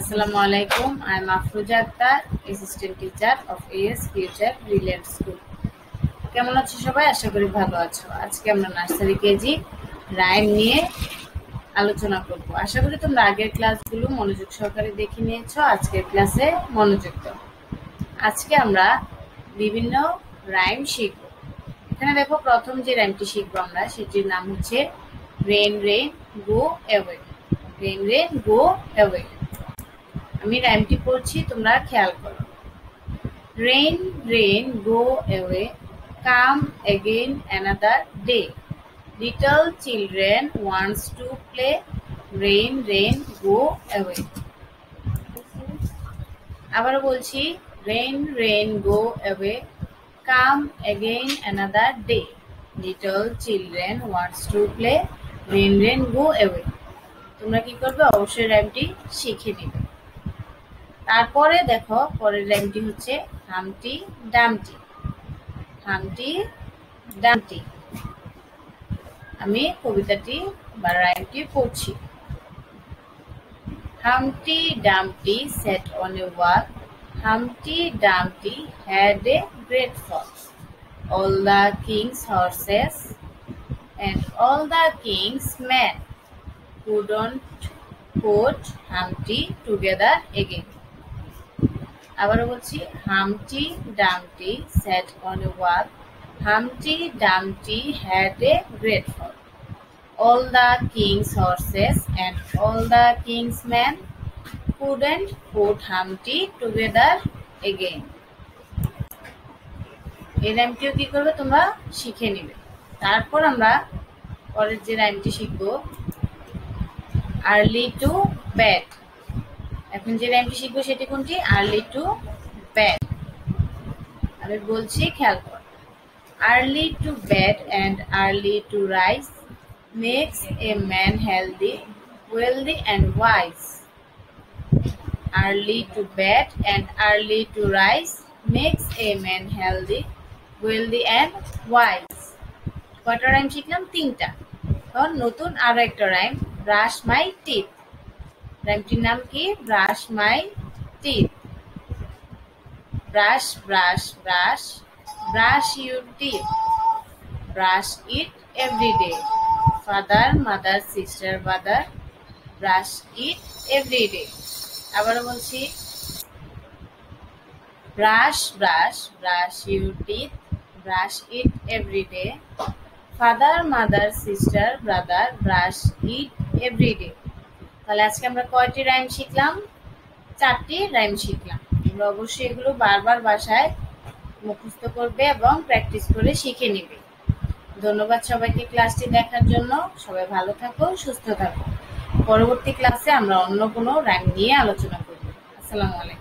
Assalamu alaikum. I am Afroja Akhtar, assistant teacher of AS Future Brilliant School. কেমন আছো সবাই? আশা করি ভালো আছো। আজকে আমরা নার্সারি কেজি রাইম নিয়ে আলোচনা করব। আশা করি তোমরা আগের ক্লাসগুলো মনোযোগ সহকারে দেখে নিয়েছো। আজকের ক্লাসে মনোযোগ দাও। আজকে আমরা বিভিন্ন রাইম শিখব। এখানে দেখো প্রথম যে রাইমটি শিখবো আমরা সেটির নাম হচ্ছে rain rain go away. Rain rain go away. আমি রাইমটি পড়ছি, তোমরা খেয়াল করো। Rain rain go away, come again another day, little children wants to play, rain rain go away. আবারও বলছি, rain rain go away, come again another day, little children wants to play, rain rain go away. তোমরা কি করবে? অবশ্যই রাইমটি শিখে নিবে। তারপরে দেখো পরের রাইমটি হচ্ছে হামটি ডামটি। হামটি ডামটি। আমি কবিতাটি বা রাইমটি পড়ছি। হামটি ডামটি sat on a wall. Humpty Dumpty had a great fall. All the king's horses and all the king's men couldn't put Humpty together again. আবারও বলছি, হামটি ডামটি sat on a wall. Humpty Dumpty had a great fall. All the king's horses and all the king's men couldn't put Humpty together again. এই রাইমটিও কি করবে? তোমরা শিখে নিবে। তারপর আমরা পরের যে রাইমটি শিখবো আর্লি টু বেড। এখন যে রাইমটি শিখবো সেটি কোনটি? Early to bed. আমি বলছি, খেয়াল কর। Early to bed and early to rise makes a man healthy, wealthy and wise. Early to bed and early to rise makes a man healthy, wealthy and wise. কয়টা rhyme শিখলাম? 3টা। এখন নতুন আরো একটা রাইম, ব্রাশ মাই টিথ। রাইমটির নাম কি? Brush my teeth. Brush brush brush, brush your teeth, brush it every day. Father, mother, sister, brother, brush it every day. আবারও বলছি, brush brush brush your teeth, brush it every day. Father, mother, sister, brother, brush it every day. তাহলে আজকে আমরা কয়টি rhyme শিখলাম? 4টি rhyme শিখলাম। তোমরা অবশ্যই এগুলো বারবার বাসায় মুখস্থ করবে এবং প্র্যাকটিস করে শিখে নিবে। ধন্যবাদ সবাইকে ক্লাসটি দেখার জন্য। সবাই ভালো থাকো, সুস্থ থাকো। পরবর্তী ক্লাসে আমরা অন্য কোনো রাইম নিয়ে আলোচনা করব। আসসালামু আলাইকুম।